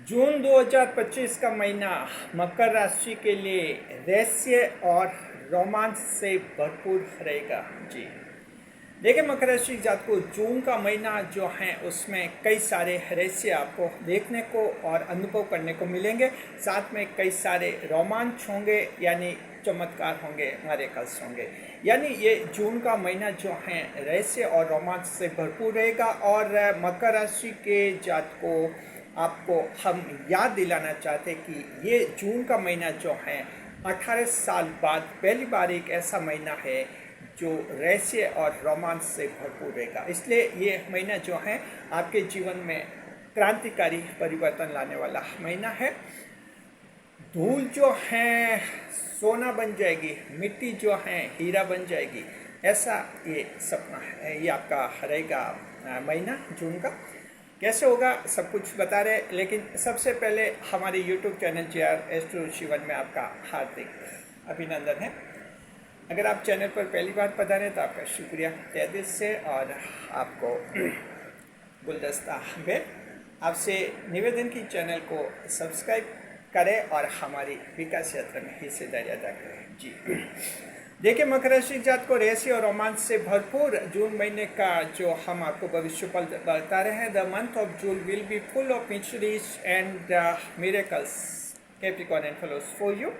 जून 2025 का महीना मकर राशि के लिए रहस्य और रोमांच से भरपूर रहेगा। जी देखिए, मकर राशि जात को जून का महीना जो है उसमें कई सारे रहस्य आपको देखने को और अनुभव करने को मिलेंगे। साथ में कई सारे रोमांच होंगे, यानी चमत्कार होंगे, मेरेकल्स होंगे। यानी ये जून का महीना जो है रहस्य और रोमांच से भरपूर रहेगा। और मकर राशि के जात को आपको हम याद दिलाना चाहते कि ये जून का महीना जो है 18 साल बाद पहली बार एक ऐसा महीना है जो रहस्य और रोमांच से भरपूर रहेगा। इसलिए ये महीना जो है आपके जीवन में क्रांतिकारी परिवर्तन लाने वाला महीना है। धूल जो है सोना बन जाएगी, मिट्टी जो है हीरा बन जाएगी, ऐसा ये सपना है। ये आपका रहेगा महीना जून का। कैसे होगा सब कुछ बता रहे, लेकिन सबसे पहले हमारे YouTube channel JR astro Shivan में आपका हार्दिक अभिनंदन है। अगर आप चैनल पर पहली बार पधारे तो आपका शुक्रिया तहे दिल से। और आपको गुलदस्ता भेंट आपसे निवेदन की चैनल को सब्सक्राइब करें और हमारी विकास यात्रा में हिस्सेदारी अदा करें। जी देखिए, मकर राशि जात को रहस्य और रोमांच से भरपूर जून महीने का जो हम आपको भविष्य फल बता रहे हैं। The month of June will be full of mysteries and miracles, Capricorn and follows for you.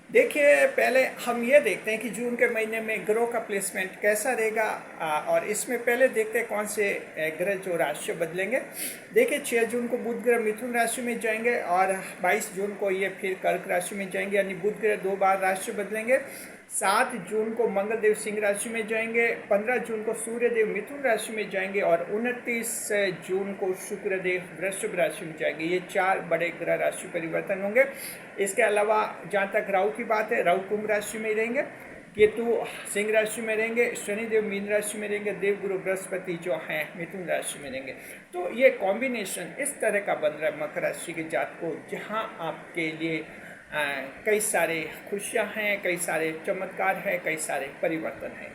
देखिए, पहले हम ये देखते हैं कि जून के महीने में ग्रह का प्लेसमेंट कैसा रहेगा। और इसमें पहले देखते हैं कौन से ग्रह जो राशि बदलेंगे। देखिए, 6 जून को बुध ग्रह मिथुन राशि में जाएंगे और 22 जून को ये फिर कर्क राशि में जाएंगे, यानी बुध ग्रह 2 बार राशि बदलेंगे। 7 जून को मंगलदेव सिंह राशि में जाएंगे, 15 जून को सूर्यदेव मिथुन राशि में जाएंगे और 29 जून को शुक्रदेव वृषभ राशि में जाएंगे। ये 4 बड़े ग्रह राशि परिवर्तन होंगे। इसके अलावा जहाँ तक राहु की बात है, राहु कुंभ राशि में रहेंगे, केतु सिंह राशि में रहेंगे, शनिदेव मीन राशि में रहेंगे, देवगुरु बृहस्पति जो हैं मिथुन राशि में रहेंगे। तो ये कॉम्बिनेशन इस तरह का बन रहा है मकर राशि के जात को, जहाँ आपके लिए कई सारे खुशियाँ हैं, कई सारे चमत्कार हैं, कई सारे परिवर्तन हैं।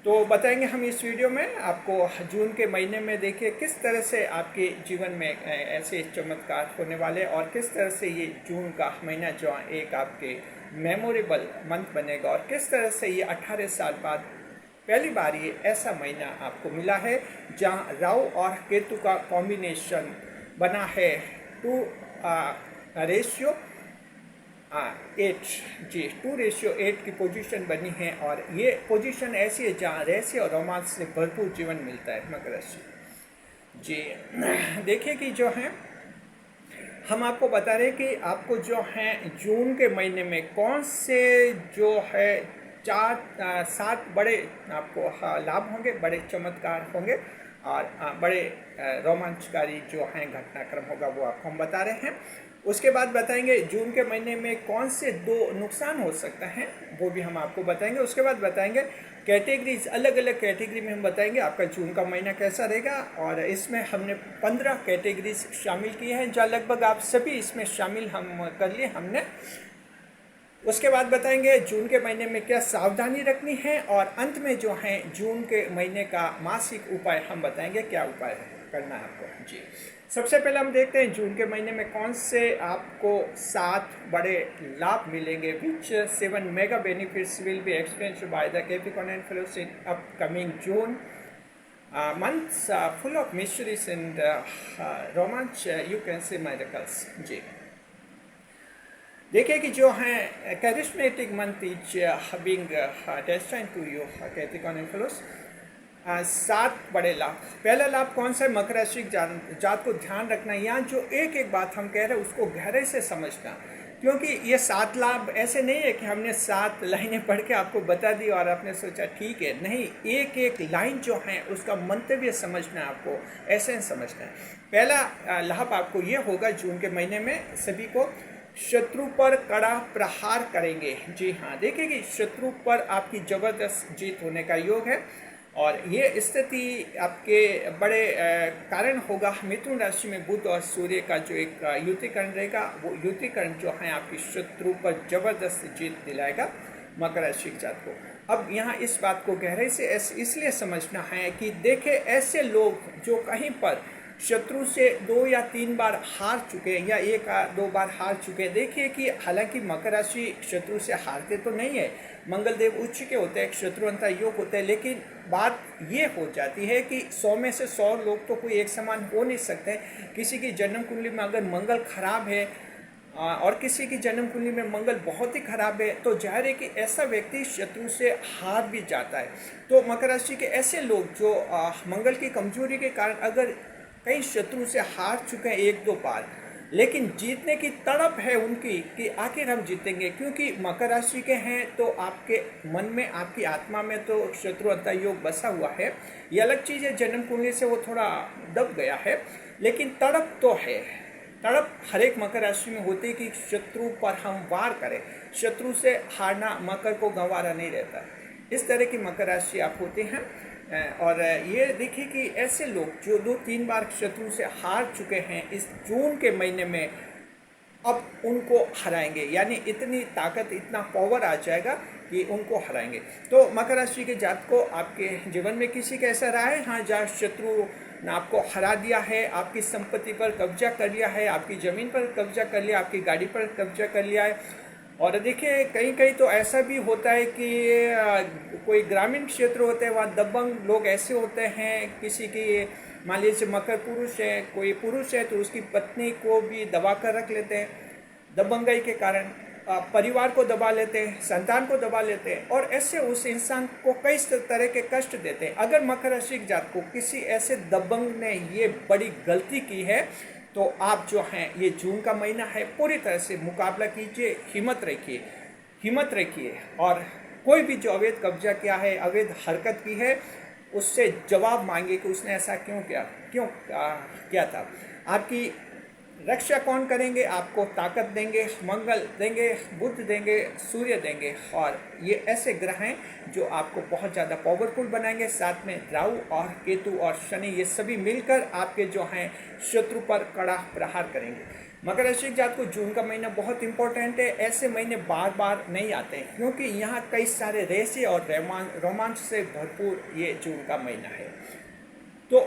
तो बताएंगे हम इस वीडियो में आपको जून के महीने में। देखिए किस तरह से आपके जीवन में ऐसे चमत्कार होने वाले और किस तरह से ये जून का महीना जो एक आपके मेमोरेबल मंथ बनेगा और किस तरह से ये 18 साल बाद पहली बार ये ऐसा महीना आपको मिला है जहाँ राहु और केतु का कॉम्बिनेशन बना है 2:8। जी 2:8 की पोजीशन बनी है और ये पोजीशन ऐसी है जहाँ रहस्य और रोमांच से भरपूर जीवन मिलता है मकर राशि। जी देखिए कि जो है हम आपको बता रहे हैं कि आपको जो है जून के महीने में कौन से जो है 7 बड़े आपको लाभ होंगे, बड़े चमत्कार होंगे और बड़े रोमांचकारी जो हैं घटनाक्रम होगा, वो आपको हम बता रहे हैं। उसके बाद बताएंगे जून के महीने में कौन से 2 नुकसान हो सकते हैं, वो भी हम आपको बताएंगे। उसके बाद बताएंगे कैटेगरीज, अलग अलग कैटेगरी में हम बताएंगे आपका जून का महीना कैसा रहेगा। और इसमें हमने 15 कैटेगरीज शामिल की हैं, जहाँ लगभग आप सभी इसमें शामिल हम कर लिए हमने। उसके बाद बताएंगे जून के महीने में क्या सावधानी रखनी है और अंत में जो है जून के महीने का मासिक उपाय हम बताएंगे, क्या उपाय करना है आपको। जी सबसे पहले हम देखते हैं जून के महीने में कौन से आपको 7 बड़े लाभ मिलेंगे। Which 7 mega benefits will be experienced by the Capricorn and follows in upcoming June months full of mysteries and रोमांच, यू कैन से मिरेकल्स। जी देखिए कि जो है charismatic month is being destined to you Capricorn and follows. 7 बड़े लाभ। पहला लाभ कौन सा है? मकर राशि जात को ध्यान रखना, यहाँ जो एक बात हम कह रहे हैं उसको गहरे से समझना, क्योंकि ये 7 लाभ ऐसे नहीं है कि हमने 7 लाइनें पढ़ के आपको बता दी और आपने सोचा ठीक है। नहीं, एक लाइन जो है उसका मंतव्य समझना है, आपको एसेंस समझना है। पहला लाभ आपको ये होगा जून के महीने में सभी को शत्रु पर कड़ा प्रहार करेंगे। जी हाँ, देखिए कि शत्रु पर आपकी जबरदस्त जीत होने का योग है और ये स्थिति आपके बड़े कारण होगा। मिथुन राशि में बुध और सूर्य का जो एक युतिकरण रहेगा, वो युतिकरण जो है आपकी शत्रु पर जबरदस्त जीत दिलाएगा मकर राशि के जात को। अब यहाँ इस बात को गहराई से इसलिए समझना है कि देखे ऐसे लोग जो कहीं पर शत्रु से 2 या 3 बार हार चुके हैं या 1 या 2 बार हार चुके हैं। देखिए कि हालांकि मकर राशि शत्रु से हारते तो नहीं है, मंगल देव उच्च के होते हैं, शत्रुअंता योग होते हैं, लेकिन बात ये हो जाती है कि 100 में से 100 लोग तो कोई एक समान हो नहीं सकते। किसी की जन्म कुंडली में अगर मंगल खराब है और किसी की जन्म कुंडली में मंगल बहुत ही खराब है, तो जाहिर है कि ऐसा व्यक्ति शत्रु से हार भी जाता है। तो मकर राशि के ऐसे लोग जो मंगल की कमजोरी के कारण अगर कई शत्रु से हार चुके हैं 1-2 बार, लेकिन जीतने की तड़प है उनकी कि आखिर हम जीतेंगे, क्योंकि मकर राशि के हैं तो आपके मन में, आपकी आत्मा में तो शत्रुअंता योग बसा हुआ है। ये अलग चीज़ है, जन्म कुंडली से वो थोड़ा दब गया है, लेकिन तड़प तो है। तड़प हर एक मकर राशि में होती है कि शत्रु पर हम वार करें। शत्रु से हारना मकर को गंवारा नहीं रहता। इस तरह की मकर राशि आप होते हैं। और ये देखिए कि ऐसे लोग जो 2-3 बार शत्रु से हार चुके हैं, इस जून के महीने में अब उनको हराएंगे, यानी इतनी ताकत, इतना पावर आ जाएगा कि उनको हराएंगे। तो मकर राशि के जातक को आपके जीवन में किसी का ऐसा रहा है, हाँ, जहाँ शत्रु ने आपको हरा दिया है, आपकी संपत्ति पर कब्जा कर लिया है, आपकी ज़मीन पर कब्जा कर लिया, आपकी गाड़ी पर कब्जा कर लिया है। और देखिए कहीं कहीं तो ऐसा भी होता है कि कोई ग्रामीण क्षेत्र होते हैं, वहाँ दबंग लोग ऐसे होते हैं, किसी की मान लीजिए मकर पुरुष है, कोई पुरुष है तो उसकी पत्नी को भी दबा कर रख लेते हैं, दबंगई के कारण परिवार को दबा लेते हैं, संतान को दबा लेते हैं, और ऐसे उस इंसान को कई तरह के कष्ट देते हैं। अगर मकर राशि के जातक को किसी ऐसे दबंग ने ये बड़ी गलती की है, तो आप जो हैं, ये जून का महीना है, पूरी तरह से मुकाबला कीजिए, हिम्मत रखिए, और कोई भी जो अवैध कब्जा किया है, अवैध हरकत की है, उससे जवाब मांगे कि उसने ऐसा क्यों किया था। आपकी रक्षा कौन करेंगे? आपको ताकत देंगे, मंगल देंगे, बुध देंगे, सूर्य देंगे, और ये ऐसे ग्रह हैं जो आपको बहुत ज़्यादा पावरफुल बनाएंगे। साथ में राहु और केतु और शनि, ये सभी मिलकर आपके जो हैं शत्रु पर कड़ा प्रहार करेंगे। मकर राशि के जातक को जून का महीना बहुत इंपॉर्टेंट है। ऐसे महीने बार बार नहीं आते हैं, क्योंकि यहाँ कई सारे रहस्य और रोमांच से भरपूर ये जून का महीना है, तो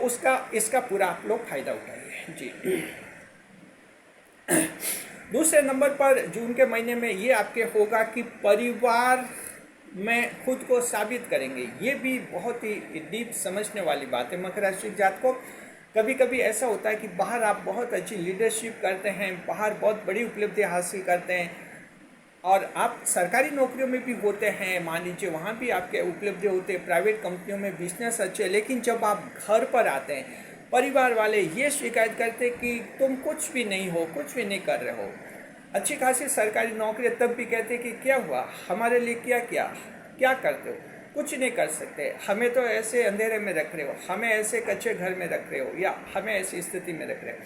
इसका पूरा आप लोग फायदा उठाइए जी। दूसरे नंबर पर जून के महीने में ये आपके होगा कि परिवार में खुद को साबित करेंगे। ये भी बहुत ही डीप समझने वाली बात है मकर राशि के जातक को। कभी कभी ऐसा होता है कि बाहर आप बहुत अच्छी लीडरशिप करते हैं, बाहर बहुत बड़ी उपलब्धि हासिल करते हैं, और आप सरकारी नौकरियों में भी होते हैं, मान लीजिए वहाँ भी आपके उपलब्धि होते हैं, प्राइवेट कंपनियों में बिजनेस अच्छे, लेकिन जब आप घर पर आते हैं, परिवार वाले ये शिकायत करते कि तुम कुछ भी नहीं हो, कुछ भी नहीं कर रहे हो। अच्छी खासी सरकारी नौकरी, तब भी कहते कि क्या हुआ, हमारे लिए क्या करते हो, कुछ नहीं कर सकते, हमें तो ऐसे अंधेरे में रख रहे हो, हमें ऐसे कच्चे घर में रख रहे हो, या हमें ऐसी स्थिति में रख रहे हो।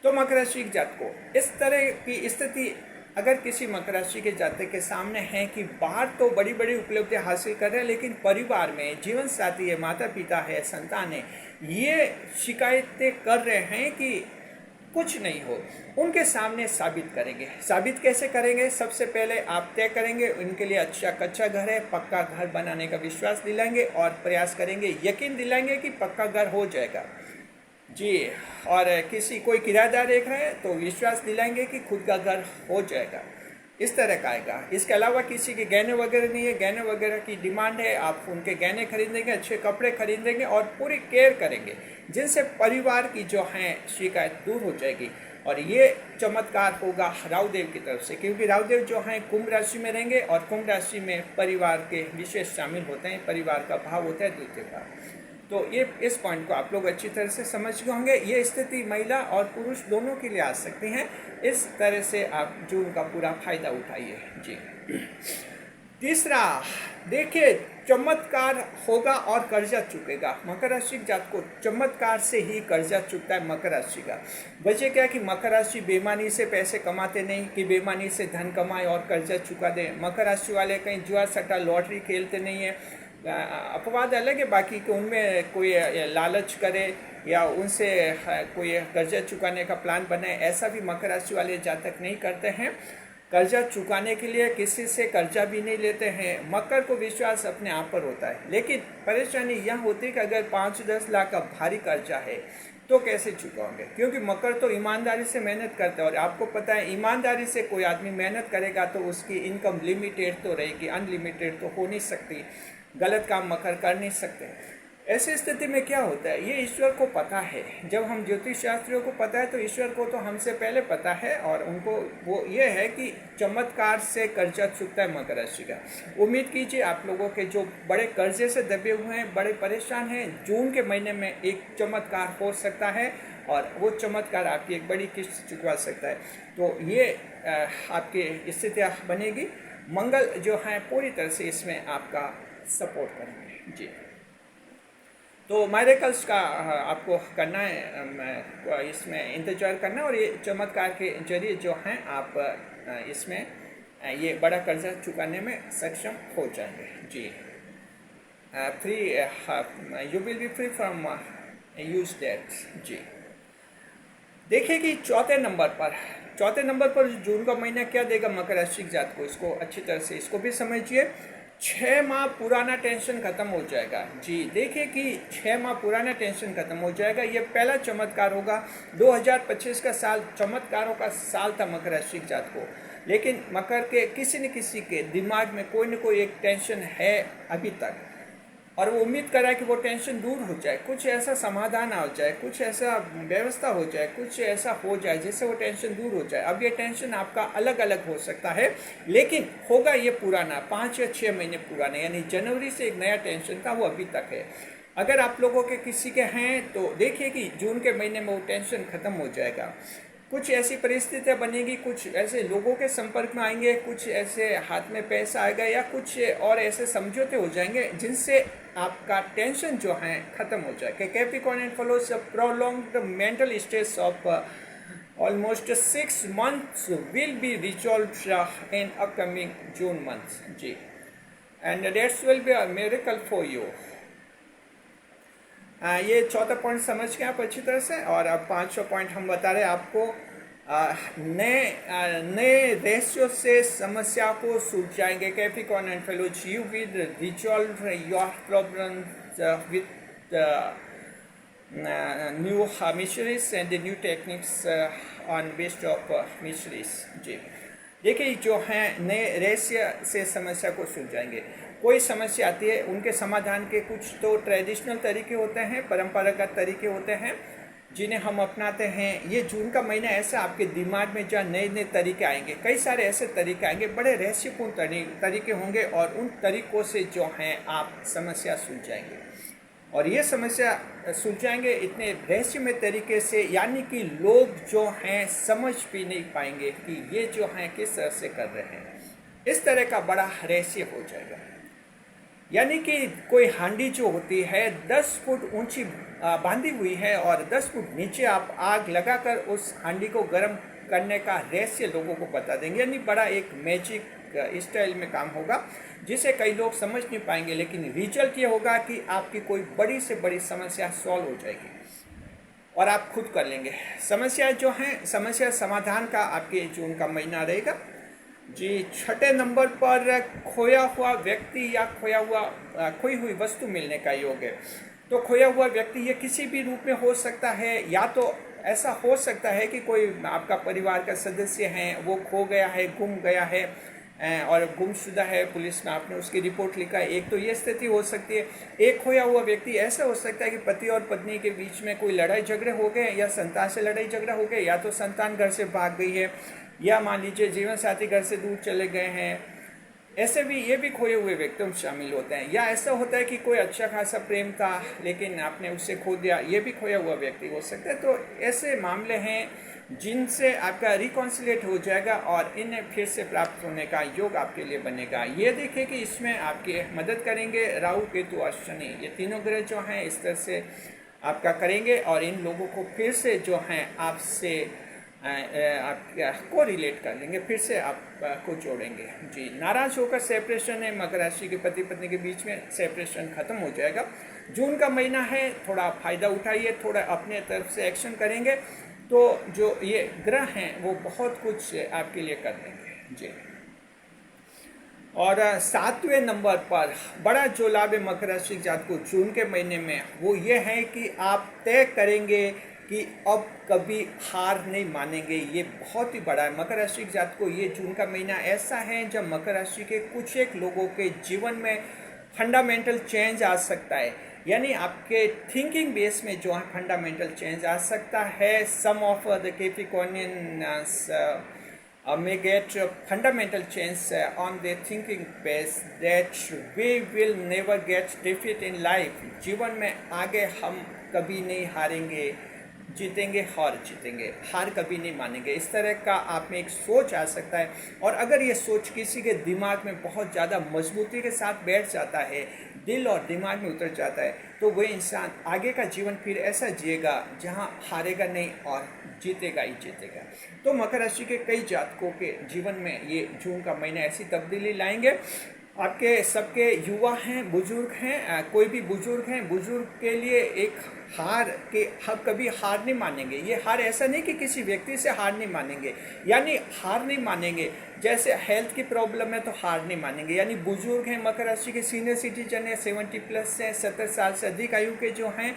तो मकर राशि के जातक को इस तरह की स्थिति अगर किसी मकर राशि के जातक के सामने है कि बाहर तो बड़ी बड़ी उपलब्धियां हासिल कर रहे हैं, लेकिन परिवार में जीवन साथी है, माता पिता है, संतान है, ये शिकायतें कर रहे हैं कि कुछ नहीं हो, उनके सामने साबित करेंगे। साबित कैसे करेंगे? सबसे पहले आप तय करेंगे उनके लिए अच्छा कच्चा घर है, पक्का घर बनाने का विश्वास दिलाएंगे और प्रयास करेंगे, यकीन दिलाएंगे कि पक्का घर हो जाएगा जी। और कोई किराएदार देख रहे हैं तो विश्वास दिलाएंगे कि खुद का घर हो जाएगा, इस तरह का आएगा। इसके अलावा किसी के गहने वगैरह नहीं है, गहने वगैरह की डिमांड है, आप उनके गहने खरीदेंगे, अच्छे कपड़े खरीदेंगे और पूरी केयर करेंगे, जिनसे परिवार की जो है शिकायत दूर हो जाएगी। और ये चमत्कार होगा राहुदेव की तरफ से, क्योंकि राहुदेव जो हैं कुंभ राशि में रहेंगे, और कुंभ राशि में परिवार के विशेष शामिल होते हैं, परिवार का भाव होता है द्वितीय भाव। तो ये इस पॉइंट को आप लोग अच्छी तरह से समझ गए होंगे। ये स्थिति महिला और पुरुष दोनों के लिए आ सकती हैं। इस तरह से आप जून का पूरा फायदा उठाइए जी। तीसरा, देखिए, चमत्कार होगा और कर्जा चुकेगा। मकर राशि के जातक को चमत्कार से ही कर्जा चुकता है मकर राशि का। वजह क्या है कि मकर राशि बेईमानी से पैसे कमाते नहीं, कि बेईमानी से धन कमाए और कर्जा चुका दे। मकर राशि वाले कहीं जुआ सट्टा लॉटरी खेलते नहीं है। अपवाद अलग है, बाकी कि उनमें कोई लालच करे या उनसे कोई कर्जा चुकाने का प्लान बनाए, ऐसा भी मकर राशि वाले जातक नहीं करते हैं। कर्जा चुकाने के लिए किसी से कर्जा भी नहीं लेते हैं। मकर को विश्वास अपने आप पर होता है, लेकिन परेशानी यह होती है कि अगर 5-10 लाख का भारी कर्जा है तो कैसे चुकाओगे? क्योंकि मकर तो ईमानदारी से मेहनत करता है, और आपको पता है ईमानदारी से कोई आदमी मेहनत करेगा तो उसकी इनकम लिमिटेड तो रहेगी, अनलिमिटेड तो हो नहीं सकती। गलत काम मकर कर नहीं सकते। ऐसी स्थिति में क्या होता है, ये ईश्वर को पता है। जब हम ज्योतिष शास्त्रियों को पता है तो ईश्वर को तो हमसे पहले पता है, और उनको वो ये है कि चमत्कार से कर्जा चुकता है मकर राशि का। उम्मीद कीजिए आप लोगों के जो बड़े कर्जे से दबे हुए हैं, बड़े परेशान हैं, जून के महीने में एक चमत्कार हो सकता है, और वो चमत्कार आपकी एक बड़ी किस्त चुकवा सकता है। तो ये आपकी स्थितियाँ बनेगी। मंगल जो है पूरी तरह से इसमें आपका सपोर्ट करेंगे जी। तो मायरेकल्स का आपको करना है, इसमें इंतजार करना, और ये चमत्कार के जरिए जो हैं आप इसमें ये बड़ा कर्जा चुकाने में सक्षम हो जाएंगे जी। Free you will be free from use debt जी। देखिए कि चौथे नंबर पर जून का महीना क्या देगा मकर राशि के जात को, इसको अच्छी तरह से इसको भी समझिए। 6 माह पुराना टेंशन खत्म हो जाएगा जी। देखिए कि 6 माह पुराना टेंशन खत्म हो जाएगा। ये पहला चमत्कार होगा। 2025 का साल चमत्कारों का साल था मकर राशि के जात को, लेकिन मकर के किसी न किसी के दिमाग में कोई न कोई एक टेंशन है अभी तक, और वो उम्मीद कर रहा है कि वो टेंशन दूर हो जाए, कुछ ऐसा समाधान हो जाए, कुछ ऐसा व्यवस्था हो जाए, कुछ ऐसा हो जाए जिससे वो टेंशन दूर हो जाए। अब ये टेंशन आपका अलग अलग हो सकता है, लेकिन होगा ये पुराना, 5 या 6 महीने पुराना, यानी जनवरी से एक नया टेंशन था वो अभी तक है। अगर आप लोगों के किसी के हैं तो देखिए कि जून के महीने में वो टेंशन खत्म हो जाएगा। कुछ ऐसी परिस्थितियाँ बनेगी, कुछ ऐसे लोगों के संपर्क में आएंगे, कुछ ऐसे हाथ में पैसा आएगा, या कुछ और ऐसे समझौते हो जाएंगे जिनसे आपका टेंशन जो है खत्म हो जाएगा। Capricorn and follows a prolonged mental stress of almost 6 months will be resolved in upcoming June month जी, and that's will be a miracle for you. ये चौथा पॉइंट समझ के आप अच्छी तरह से, और अब 5वां पॉइंट हम बता रहे हैं आपको, नए रेशियो से समस्या को सुलझाएंगे। Capricorn and fellows, you will resolve your problems with new missionaries and new techniques on based of missionaries जी। देखिए जो हैं नए रहस्य से समस्या को सुलझाएंगे। कोई समस्या आती है, उनके समाधान के कुछ तो ट्रेडिशनल तरीके होते हैं, परंपरागत तरीके होते हैं जिन्हें हम अपनाते हैं। ये जून का महीना ऐसा आपके दिमाग में जहाँ नए नए तरीके आएंगे, कई सारे ऐसे तरीके आएंगे, बड़े रहस्यपूर्ण तरीके होंगे, और उन तरीकों से जो हैं आप समस्या सुलझाएंगे। और ये समस्या सुलझाएंगे इतने रहस्यमय तरीके से, यानी कि लोग जो हैं समझ भी नहीं पाएंगे कि ये जो हैं किस तरह से कर रहे हैं। इस तरह का बड़ा रहस्य हो जाएगा। यानी कि कोई हांडी जो होती है 10 फुट ऊंची बांधी हुई है, और 10 फुट नीचे आप आग लगाकर उस हांडी को गर्म करने का रहस्य लोगों को बता देंगे। यानी बड़ा एक मैजिक स्टाइल में काम होगा, जिसे कई लोग समझ नहीं पाएंगे, लेकिन रिजल्ट ये होगा कि आपकी कोई बड़ी से बड़ी समस्या सॉल्व हो जाएगी और आप खुद कर लेंगे। समस्या जो हैं, समस्या समाधान का आपके जून का महीना रहेगा जी। 6 नंबर पर खोया हुआ व्यक्ति या खोई हुई वस्तु मिलने का योग है। तो खोया हुआ व्यक्ति ये किसी भी रूप में हो सकता है, या तो ऐसा हो सकता है कि कोई आपका परिवार का सदस्य है, वो खो गया है, गुम गया है, और गुमशुदा है, पुलिस में आपने उसकी रिपोर्ट लिखा है। एक तो ये स्थिति हो सकती है। एक खोया हुआ व्यक्ति ऐसा हो सकता है कि पति और पत्नी के बीच में कोई लड़ाई झगड़े हो गए, या संतान से लड़ाई झगड़ा हो गए, या तो संतान घर से भाग गई है, या मान लीजिए जीवन साथी घर से दूर चले गए हैं। ऐसे भी ये भी खोए हुए व्यक्ति शामिल होते हैं। या ऐसा होता है कि कोई अच्छा खासा प्रेम था लेकिन आपने उससे खो दिया, ये भी खोया हुआ व्यक्ति हो सकता है। तो ऐसे मामले हैं जिनसे आपका रिकॉन्सिलेट हो जाएगा और इन्हें फिर से प्राप्त होने का योग आपके लिए बनेगा। ये देखिए कि इसमें आपकी मदद करेंगे राहु, केतु और शनि, ये तीनों ग्रह जो हैं इस तरह से आपका करेंगे, और इन लोगों को फिर से जो हैं आपसे आपको रिलेट कर लेंगे, फिर से आपको जोड़ेंगे जी। नाराज होकर सेपरेशन है, मकर राशि के पति पत्नी के बीच में सेपरेशन खत्म हो जाएगा। जून का महीना है, थोड़ा फ़ायदा उठाइए, थोड़ा अपने तरफ से एक्शन करेंगे तो जो ये ग्रह हैं वो बहुत कुछ आपके लिए कर देंगे जी। और 7वें नंबर पर बड़ा जो लाभ है मकर राशि जात को जून के महीने में, वो ये है कि आप तय करेंगे कि अब कभी हार नहीं मानेंगे। ये बहुत ही बड़ा है। मकर राशि के जात को ये जून का महीना ऐसा है जब मकर राशि के कुछ एक लोगों के जीवन में फंडामेंटल चेंज आ सकता है, यानी आपके थिंकिंग बेस में जो है फंडामेंटल चेंज आ सकता है। Some of the Capricornians may get fundamental change on their thinking base that we will never get defeat in life। जीवन में आगे हम कभी नहीं हारेंगे, जीतेंगे और जीतेंगे, हार कभी नहीं मानेंगे। इस तरह का आप में एक सोच आ सकता है। और अगर ये सोच किसी के दिमाग में बहुत ज़्यादा मजबूती के साथ बैठ जाता है, दिल और दिमाग में उतर जाता है, तो वह इंसान आगे का जीवन फिर ऐसा जिएगा जहाँ हारेगा नहीं और जीतेगा ही जीतेगा। तो मकर राशि के कई जातकों के जीवन में ये जून का महीना ऐसी तब्दीली लाएंगे। आपके सबके युवा हैं, बुजुर्ग हैं, कोई भी बुजुर्ग हैं, बुजुर्ग के लिए एक हार के हम कभी हार नहीं मानेंगे। ये हार ऐसा नहीं कि किसी व्यक्ति से हार नहीं मानेंगे, यानी हार नहीं मानेंगे। जैसे हेल्थ की प्रॉब्लम है तो हार नहीं मानेंगे, यानी बुजुर्ग हैं, मकर राशि के सीनियर सिटीजन है, 70+ हैं, 70 साल से अधिक आयु के जो हैं,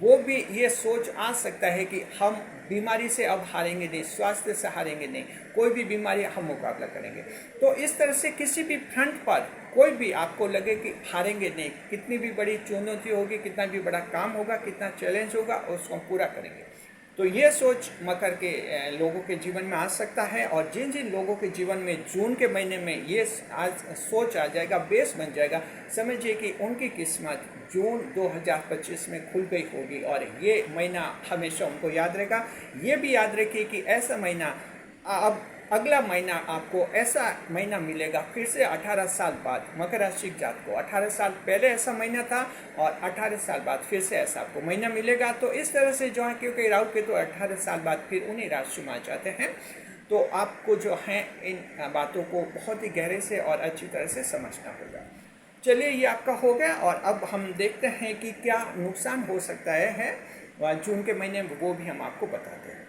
वो भी ये सोच आ सकता है कि हम बीमारी से अब हारेंगे नहीं, स्वास्थ्य से हारेंगे नहीं, कोई भी बीमारी हम मुकाबला करेंगे। तो इस तरह से किसी भी फ्रंट पर कोई भी आपको लगे कि हारेंगे नहीं, कितनी भी बड़ी चुनौती होगी, कितना भी बड़ा काम होगा, कितना चैलेंज होगा, उसको हम पूरा करेंगे। तो ये सोच मकर के लोगों के जीवन में आ सकता है। और जिन जिन लोगों के जीवन में जून के महीने में ये आज सोच आ जाएगा, बेस बन जाएगा, समझिए कि उनकी किस्मत जून 2025 में खुल गई होगी और ये महीना हमेशा उनको याद रहेगा। ये भी याद रखिए कि ऐसा महीना अब अगला महीना आपको ऐसा महीना मिलेगा फिर से 18 साल बाद। मकर राशि जात को 18 साल पहले ऐसा महीना था और 18 साल बाद फिर से ऐसा आपको महीना मिलेगा। तो इस तरह से जो है, क्योंकि राहु केतु 18 साल बाद फिर उन्हीं राशि में आ जाते हैं, तो आपको जो है इन बातों को बहुत ही गहरे से और अच्छी तरह से समझना होगा। चलिए, ये आपका हो गया और अब हम देखते हैं कि क्या नुकसान हो सकता है जून के महीने में, वो भी हम आपको बताते हैं।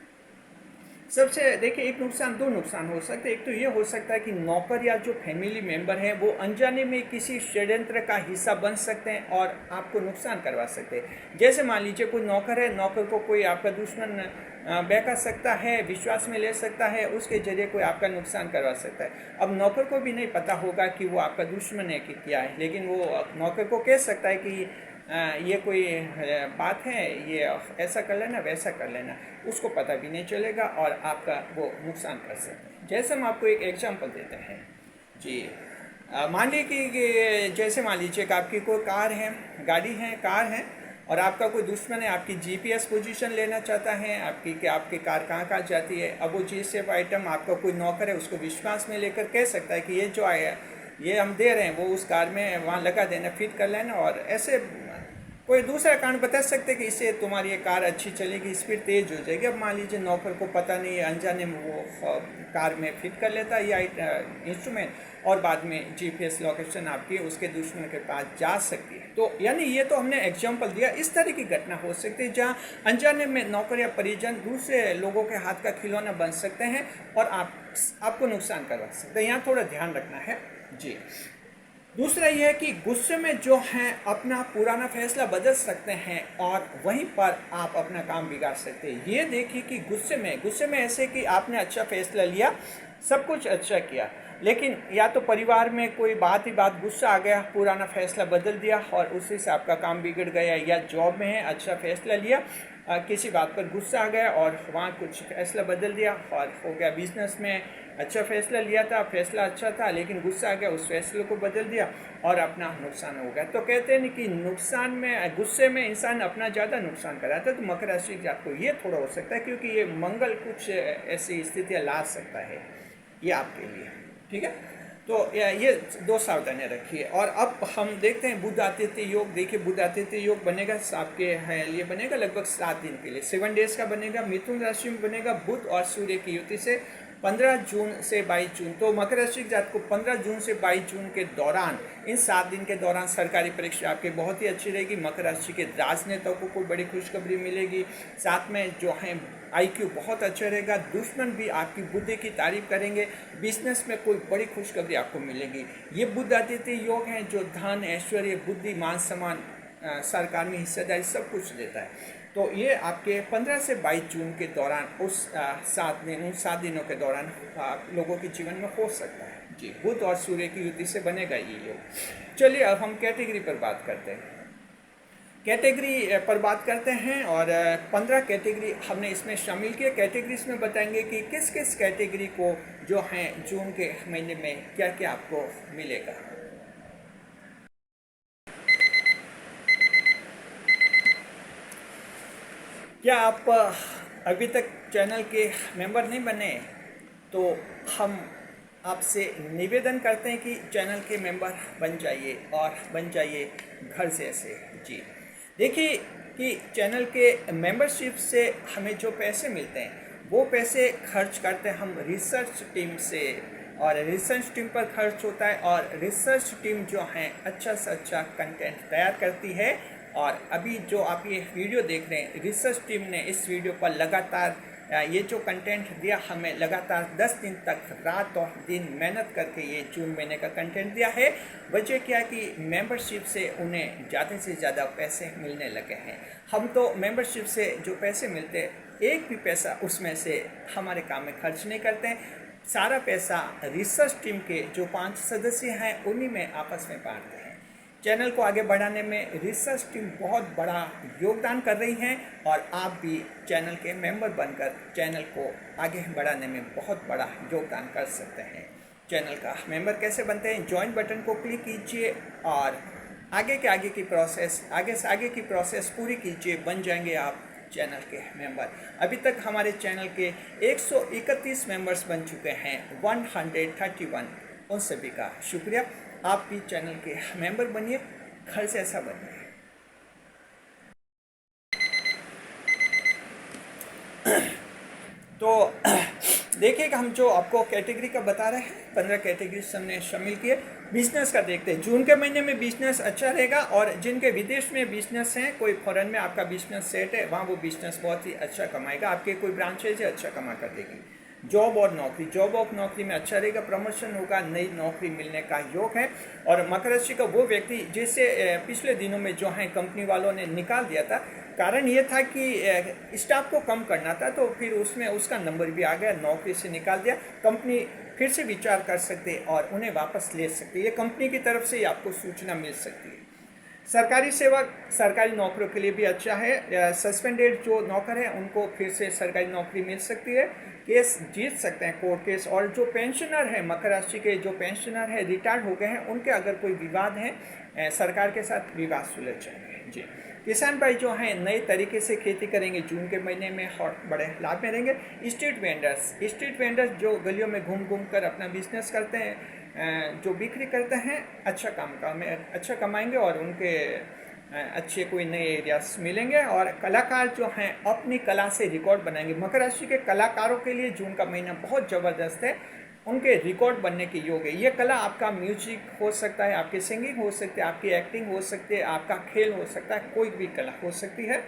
सबसे देखिए, एक नुकसान, दो नुकसान हो सकते हैं। एक तो ये हो सकता है कि नौकर या जो फैमिली मेंबर हैं वो अनजाने में किसी षड्यंत्र का हिस्सा बन सकते हैं और आपको नुकसान करवा सकते हैं। जैसे मान लीजिए कोई नौकर है, नौकर को कोई आपका दुश्मन बहका सकता है, विश्वास में ले सकता है, उसके जरिए कोई आपका नुकसान करवा सकता है। अब नौकर को भी नहीं पता होगा कि वो आपका दुश्मन है कि क्या है, लेकिन वो नौकर को कह सकता है कि ये कोई बात है, ये ऐसा कर लेना, वैसा कर लेना, उसको पता भी नहीं चलेगा और आपका वो नुकसान कर सकते हैं। जैसे हम आपको एक एग्जांपल देते हैं जी। मान लीजिए कि जैसे मान लीजिए कि आपकी कोई कार है, गाड़ी है, कार है, और आपका कोई दुश्मन है, आपकी जीपीएस पोजीशन लेना चाहता है आपकी, कि आपकी कार कहाँ कहाँ जाती है। अब वो जीपीएस आइटम आपका कोई नौकर है, उसको विश्वास में लेकर कह सकता है कि ये जो आया, ये हम दे रहे हैं, वो उस कार में वहाँ लगा देना, फिट कर लेना, और ऐसे कोई दूसरा कारण बता सकते कि इससे तुम्हारी ये कार अच्छी चलेगी, स्पीड तेज हो जाएगी। अब मान लीजिए नौकर को पता नहीं है, अनजाने में वो कार में फिट कर लेता है ये इंस्ट्रूमेंट, और बाद में जीपीएस लोकेशन आपकी उसके दुश्मन के पास जा सकती है। तो यानी ये तो हमने एग्जाम्पल दिया, इस तरह की घटना हो सकती है जहाँ अनजाने में नौकर या परिजन दूसरे लोगों के हाथ का खिलौना बन सकते हैं और आपको नुकसान करवा सकते हैं। यहाँ थोड़ा ध्यान रखना है जी। दूसरा यह है कि गुस्से में जो हैं अपना पुराना फैसला बदल सकते हैं और वहीं पर आप अपना काम बिगाड़ सकते हैं। ये देखिए कि गुस्से में ऐसे कि आपने अच्छा फैसला लिया, सब कुछ अच्छा किया, लेकिन या तो परिवार में कोई बात ही बात गुस्सा आ गया, पुराना फैसला बदल दिया और उसी से आपका काम बिगड़ गया, या जॉब में है, अच्छा फैसला लिया, किसी बात पर गुस्सा आ गया और वहाँ कुछ फैसला बदल दिया और हो गया। बिजनेस में अच्छा फैसला लिया था, फैसला अच्छा था, लेकिन गुस्सा आ गया, उस फैसले को बदल दिया और अपना नुकसान हो गया। तो कहते हैं कि नुकसान में, गुस्से में इंसान अपना ज़्यादा नुकसान कराता है। तो मकर राशि के जातकों को ये थोड़ा हो सकता है, क्योंकि ये मंगल कुछ ऐसी स्थितियाँ ला सकता है ये आपके लिए, ठीक है। तो ये दो सावधानियाँ रखिए। और अब हम देखते हैं बुध आदित्य योग। देखिए, बुध आदित्य योग बनेगा आपके ये बनेगा लगभग 7 दिन के लिए, 7 डेज का बनेगा। मिथुन राशि में बनेगा बुध और सूर्य की युति से 15 जून से 22 जून। तो मकर राशि के जातकों को 15 जून से 22 जून के दौरान, इन 7 दिन के दौरान सरकारी परीक्षा आपकी बहुत ही अच्छी रहेगी। मकर राशि के राजनेताओं को कोई बड़ी खुशखबरी मिलेगी। साथ में जो है IQ बहुत अच्छा रहेगा, दुश्मन भी आपकी बुद्धि की तारीफ करेंगे, बिजनेस में कोई बड़ी खुशखबरी आपको मिलेगी। ये बुध आदित्य योग हैं जो धन, ऐश्वर्य, बुद्धि, मान सम्मान, सरकार में हिस्सेदारी सब कुछ देता है। तो ये आपके 15 से 22 जून के दौरान उस 7 दिनों के दौरान लोगों के जीवन में हो सकता है जी। बुध और सूर्य की युति से बनेगा ये योग। चलिए अब हम कैटेगरी पर बात करते हैं। कैटेगरी पर बात करते हैं और 15 कैटेगरी हमने इसमें शामिल किए। कैटेगरीज में बताएंगे कि किस किस कैटेगरी को जो है जून के महीने में क्या क्या आपको मिलेगा। क्या आप अभी तक चैनल के मेंबर नहीं बने तो हम आपसे निवेदन करते हैं कि चैनल के मेंबर बन जाइए और बन जाइए घर से ऐसे जी। देखिए कि चैनल के मेंबरशिप से हमें जो पैसे मिलते हैं वो पैसे खर्च करते हैं हम रिसर्च टीम से, और रिसर्च टीम पर खर्च होता है और रिसर्च टीम जो है अच्छा से अच्छा कंटेंट तैयार करती है। और अभी जो आप ये वीडियो देख रहे हैं, रिसर्च टीम ने इस वीडियो पर लगातार ये जो कंटेंट दिया, हमें लगातार 10 दिन तक रात और दिन मेहनत करके ये जून महीने का कंटेंट दिया है। वजह क्या है कि मेंबरशिप से उन्हें ज़्यादा से ज़्यादा पैसे मिलने लगे हैं। हम तो मेंबरशिप से जो पैसे मिलते हैं एक भी पैसा उसमें से हमारे काम में खर्च नहीं करते हैं। सारा पैसा रिसर्च टीम के जो 5 सदस्य हैं उन्हीं में आपस में बांटते हैं। चैनल को आगे बढ़ाने में रिसर्च टीम बहुत बड़ा योगदान कर रही है और आप भी चैनल के मेंबर बनकर चैनल को आगे बढ़ाने में बहुत बड़ा योगदान कर सकते हैं। चैनल का मेंबर कैसे बनते हैं? ज्वाइन बटन को क्लिक कीजिए और आगे की प्रोसेस पूरी कीजिए, बन जाएंगे आप चैनल के मेंबर। अभी तक हमारे चैनल के 131 मेंबर्स बन चुके हैं, 131। उन सभी का शुक्रिया। आप भी चैनल के मेंबर बनिए, घर से ऐसा बनिए। तो देखिए कि हम जो आपको कैटेगरी का बता रहे हैं 15 कैटेगरी हमने शामिल किए। बिजनेस का देखते हैं। जून के महीने में बिजनेस अच्छा रहेगा और जिनके विदेश में बिजनेस हैं, कोई फॉरेन में आपका बिजनेस सेट है, वहाँ वो बिजनेस बहुत ही अच्छा कमाएगा। आपके कोई ब्रांचेज है अच्छा कमा कर देगी। जॉब और नौकरी में अच्छा रहेगा, प्रमोशन होगा, नई नौकरी मिलने का योग है। और मकर राशि का वो व्यक्ति जिसे पिछले दिनों में जो है कंपनी वालों ने निकाल दिया था, कारण ये था कि स्टाफ को कम करना था, तो फिर उसमें उसका नंबर भी आ गया, नौकरी से निकाल दिया। कंपनी फिर से विचार कर सकते और उन्हें वापस ले सकती है। ये कंपनी की तरफ से आपको सूचना मिल सकती है। सरकारी सेवा, सरकारी नौकरियों के लिए भी अच्छा है। सस्पेंडेड जो नौकर है उनको फिर से सरकारी नौकरी मिल सकती है। केस जीत सकते हैं, कोर्ट केस। और जो पेंशनर है, मकर राशि के जो पेंशनर है, रिटायर्ड हो गए हैं, उनके अगर कोई विवाद है सरकार के साथ, विवाद सुलझ जाएंगे जी। किसान भाई जो हैं नए तरीके से खेती करेंगे जून के महीने में और बड़े लाभ में रहेंगे। स्ट्रीट वेंडर्स जो गलियों में घूम कर अपना बिजनेस करते हैं, जो बिक्री करते हैं, अच्छा कमाएंगे और उनके अच्छे कोई नए एरियाज मिलेंगे। और कलाकार जो हैं अपनी कला से रिकॉर्ड बनाएंगे। मकर राशि के कलाकारों के लिए जून का महीना बहुत ज़बरदस्त है, उनके रिकॉर्ड बनने के योग है। ये कला आपका म्यूजिक हो सकता है, आपकी सिंगिंग हो सकती है, आपकी एक्टिंग हो सकती है, आपका खेल हो सकता है, कोई भी कला हो सकती है,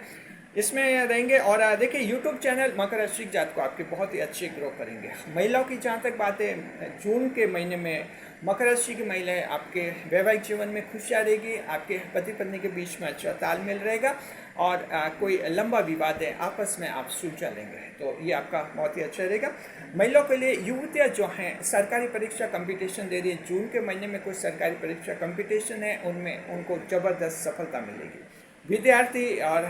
इसमें रहेंगे। और देखिए यूट्यूब चैनल मकर राशि जात को आपके बहुत ही अच्छे ग्रो करेंगे। महिलाओं की जहाँ तक बात है, जून के महीने में मकर राशि की महिलाएं आपके वैवाहिक जीवन में खुशियाँ रहेगी, आपके पति पत्नी के बीच में अच्छा तालमेल रहेगा और कोई लंबा विवाद है आपस में आप सुलझा लेंगे, तो ये आपका बहुत ही अच्छा रहेगा। महिलाओं के लिए युवतियाँ जो हैं सरकारी परीक्षा कंपटीशन दे रही है, जून के महीने में कोई सरकारी परीक्षा कंपटीशन है, उनमें उनको ज़बरदस्त सफलता मिलेगी। विद्यार्थी और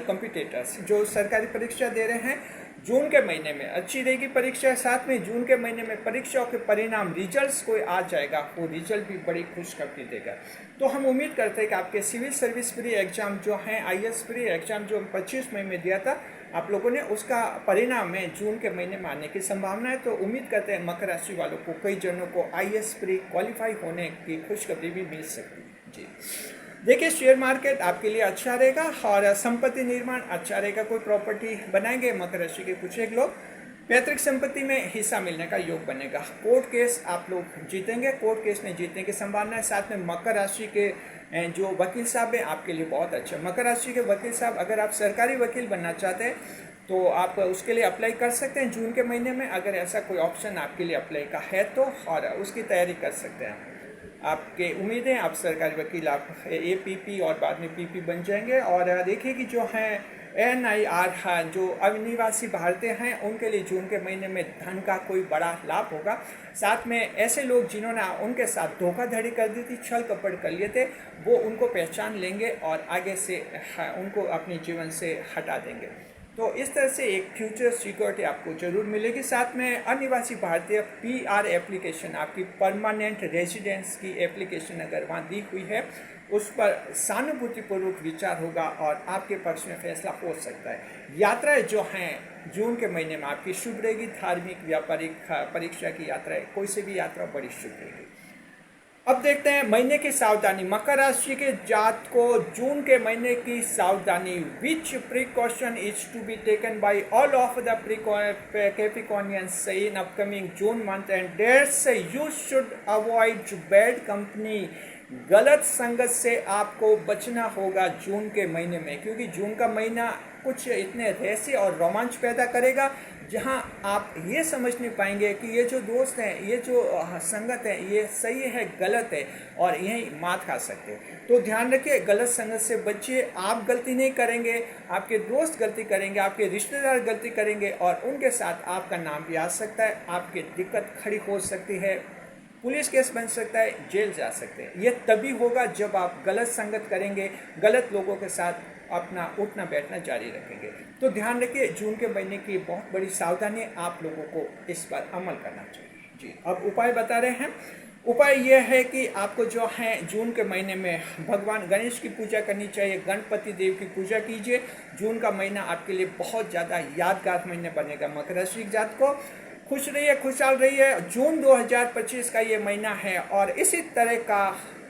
कंपिटिटर्स जो सरकारी परीक्षा दे रहे हैं, जून के महीने में अच्छी रहेगी परीक्षा। साथ में जून के महीने में परीक्षाओं के परिणाम, रिजल्ट्स कोई आ जाएगा, वो रिजल्ट भी बड़ी खुशखबरी देगा। तो हम उम्मीद करते हैं कि आपके सिविल सर्विस प्री एग्जाम जो हैं, IAS प्री एग्जाम जो 25 मई में दिया था आप लोगों ने, उसका परिणाम में जून के महीने में आने की संभावना है। तो उम्मीद करते हैं मकर राशि वालों को, कई जनों को IAS प्री क्वालिफाई होने की खुशखबरी भी मिल सकती है जी। देखिए शेयर मार्केट आपके लिए अच्छा रहेगा और संपत्ति निर्माण अच्छा रहेगा। कोई प्रॉपर्टी बनाएंगे मकर राशि के कुछ एक लोग, पैतृक संपत्ति में हिस्सा मिलने का योग बनेगा। कोर्ट केस आप लोग जीतेंगे, कोर्ट केस में जीतने की संभावना है। साथ में मकर राशि के जो वकील साहब हैं आपके लिए बहुत अच्छा। मकर राशि के वकील साहब, अगर आप सरकारी वकील बनना चाहते हैं तो आप उसके लिए अप्लाई कर सकते हैं जून के महीने में, अगर ऐसा कोई ऑप्शन आपके लिए अप्लाई का है तो, और उसकी तैयारी कर सकते हैं। आपके उम्मीद है आप सरकारी वकील, आप APP और बाद में PP बन जाएंगे। और देखिए कि जो है NIR जो अनिवासी भारतीय हैं उनके लिए जून के महीने में धन का कोई बड़ा लाभ होगा। साथ में ऐसे लोग जिन्होंने उनके साथ धोखाधड़ी कर दी थी, छल कपट कर लिए थे, वो उनको पहचान लेंगे और आगे से उनको अपने जीवन से हटा देंगे। तो इस तरह से एक फ्यूचर सिक्योरिटी आपको जरूर मिलेगी। साथ में अनिवासी भारतीय PR एप्लीकेशन, आपकी परमानेंट रेजिडेंस की एप्लीकेशन अगर वहाँ दी हुई है, उस पर सहानुभूतिपूर्वक विचार होगा और आपके पक्ष में फैसला हो सकता है। यात्राएं जो हैं जून के महीने में आपकी शुभ रहेगी। धार्मिक, व्यापारिक, परीक्षा की यात्राएं, कोई से भी यात्रा बड़ी शुभ रहेगी। अब देखते हैं महीने की सावधानी। मकर राशि के जात को जून के महीने की सावधानी। Which precaution is to be taken by all of the Capricornians in upcoming June month and dates you should avoid bad company. गलत संगत से आपको बचना होगा जून के महीने में, क्योंकि जून का महीना कुछ इतने रहस्य और रोमांच पैदा करेगा जहां आप ये समझ नहीं पाएंगे कि ये जो दोस्त हैं, ये जो संगत है, ये सही है गलत है, और यही मात खा सकते हैं। तो ध्यान रखिए, गलत संगत से बचिए। आप गलती नहीं करेंगे, आपके दोस्त गलती करेंगे, आपके रिश्तेदार गलती करेंगे और उनके साथ आपका नाम भी आ सकता है, आपकी दिक्कत खड़ी हो सकती है, पुलिस केस बन सकता है, जेल जा सकते हैं। ये तभी होगा जब आप गलत संगत करेंगे, गलत लोगों के साथ अपना उठना बैठना जारी रखेंगे। तो ध्यान रखिए, जून के महीने की बहुत बड़ी सावधानी, आप लोगों को इस पर अमल करना चाहिए। जी, अब उपाय बता रहे हैं। उपाय यह है कि आपको जो है जून के महीने में भगवान गणेश की पूजा करनी चाहिए, गणपति देव की पूजा कीजिए। जून का महीना आपके लिए बहुत ज़्यादा यादगार महीने बनेगा। मकर राशि जात को खुश रहिए, खुशहाल रहिए। जून 2025 का ये महीना है और इसी तरह का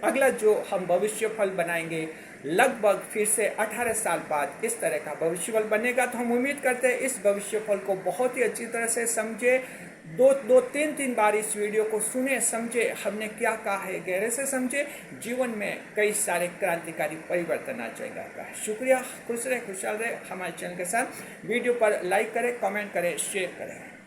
अगला जो हम भविष्य फल बनाएंगे, लगभग फिर से 18 साल बाद इस तरह का भविष्य फल बनेगा। तो हम उम्मीद करते हैं इस भविष्य फल को बहुत ही अच्छी तरह से समझे, दो तीन बार इस वीडियो को सुने, समझे हमने क्या कहा है, गहरे से समझे। जीवन में कई सारे क्रांतिकारी परिवर्तन आ जाएगा। शुक्रिया, खुश रहे, खुशहाल रहे। हमारे चैनल के साथ वीडियो पर लाइक करें, कमेंट करें, शेयर करें।